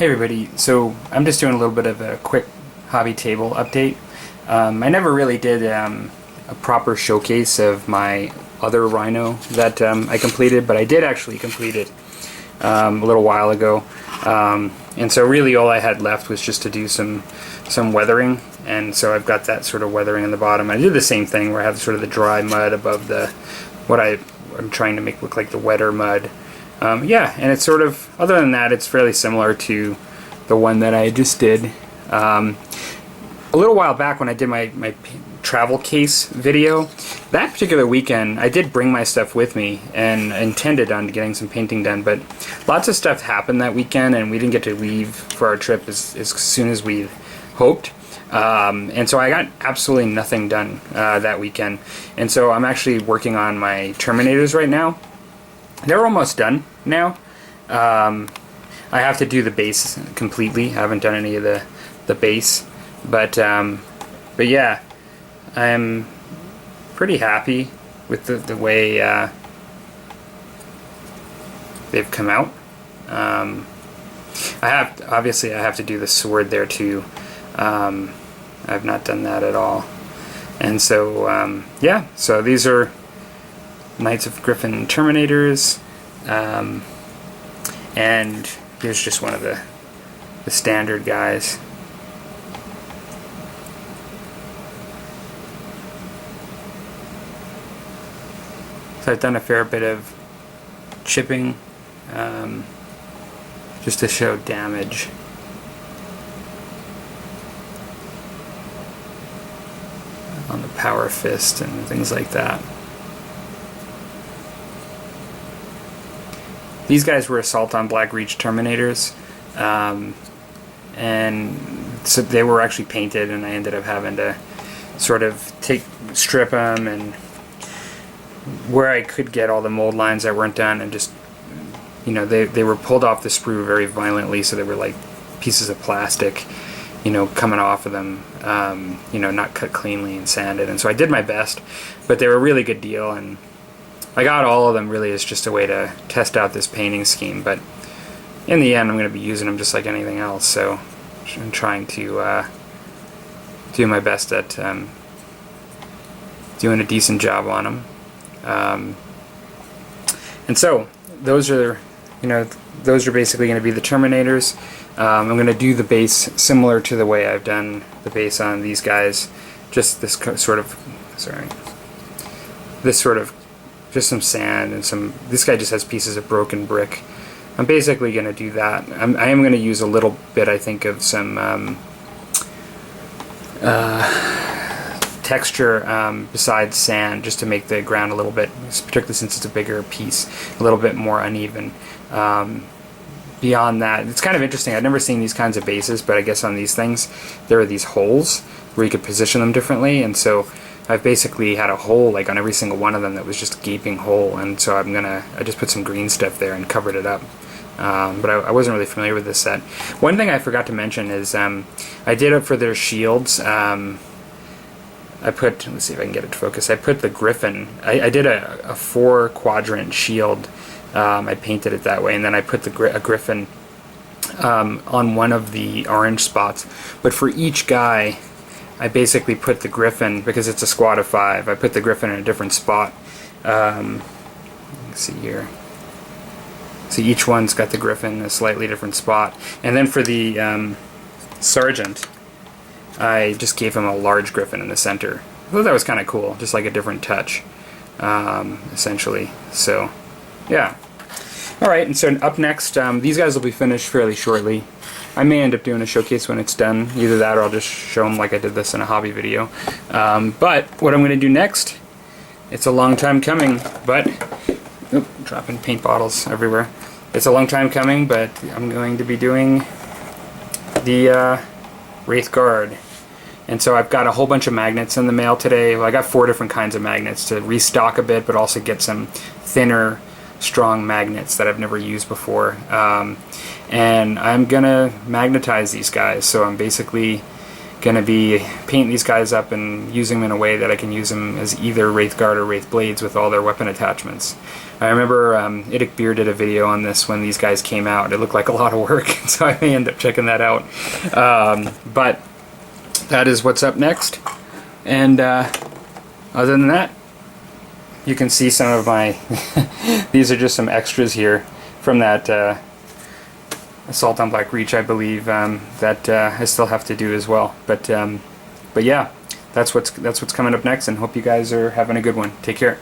Hey everybody, so I'm just doing a little bit of a quick hobby table update. I never really did a proper showcase of my other Rhino that I completed, but I did actually complete it a little while ago. And so really all I had left was just to do some weathering, and so I've got that sort of weathering in the bottom. I did the same thing where I have sort of the dry mud above the what I'm trying to make look like the wetter mud. Yeah, and it's sort of, other than that, it's fairly similar to the one that I just did. A little while back when I did my travel case video, that particular weekend I did bring my stuff with me and intended on getting some painting done, but lots of stuff happened that weekend and we didn't get to leave for our trip as soon as we hoped. And so I got absolutely nothing done that weekend. And so I'm actually working on my terminators right now. They're almost done now. I have to do the base completely. I haven't done any of the base, but yeah, I'm pretty happy with the way they've come out. I have to do the sword there too. I've not done that at all, and so yeah. So these are Knights of Griffin Terminators, and here's just one of the standard guys. So I've done a fair bit of chipping just to show damage. On the power fist and things like that. These guys were Assault on Black Reach Terminators, and so they were actually painted, and I ended up having to sort of strip them, and where I could get all the mold lines that weren't done, and just, you know, they were pulled off the sprue very violently, so they were like pieces of plastic, you know, coming off of them, you know, not cut cleanly and sanded. And so I did my best, but they were a really good deal, and I got all of them really as just a way to test out this painting scheme, but in the end I'm going to be using them just like anything else, so I'm trying to do my best at doing a decent job on them. And so those are, you know, those are basically going to be the Terminators. I'm going to do the base similar to the way I've done the base on these guys, just this sort of, just some sand and some, this guy just has pieces of broken brick. I'm basically going to do that. I am going to use a little bit, I think, of some texture besides sand, just to make the ground a little bit, particularly since it's a bigger piece, a little bit more uneven. Beyond that, it's kind of interesting. I've never seen these kinds of bases, but I guess on these things there are these holes where you could position them differently, and so I've basically had a hole like on every single one of them that was just a gaping hole, and so I just put some green stuff there and covered it up. But I wasn't really familiar with this set. One thing I forgot to mention is I did it for their shields. I put, let's see if I can get it to focus. I put the Griffin. I did a 4-quadrant shield. I painted it that way, and then I put a Griffin on one of the orange spots. But for each guy, I basically put the Griffin, because it's a squad of 5, I put the Griffin in a different spot. Let's see here. So each one's got the Griffin in a slightly different spot. And then for the Sergeant, I just gave him a large Griffin in the center. I thought that was kind of cool, just like a different touch, essentially. So, yeah. Alright, and so up next, these guys will be finished fairly shortly. I may end up doing a showcase when it's done. Either that or I'll just show them like I did this in a hobby video. But what I'm going to do next, it's a long time coming, but... Oop, dropping paint bottles everywhere. It's a long time coming, but I'm going to be doing the Wraith Guard. And so I've got a whole bunch of magnets in the mail today. Well, I got 4 different kinds of magnets to restock a bit, but also get some thinner, strong magnets that I've never used before. And I'm gonna magnetize these guys. So I'm basically gonna be painting these guys up and using them in a way that I can use them as either Wraith Guard or Wraith Blades with all their weapon attachments. I remember Idic Beer did a video on this when these guys came out. It looked like a lot of work, so I may end up checking that out. But that is what's up next. And other than that, you can see some of my these are just some extras here from that Assault on Black Reach, I believe, that I still have to do as well. But yeah, that's what's coming up next, and hope you guys are having a good one. Take care.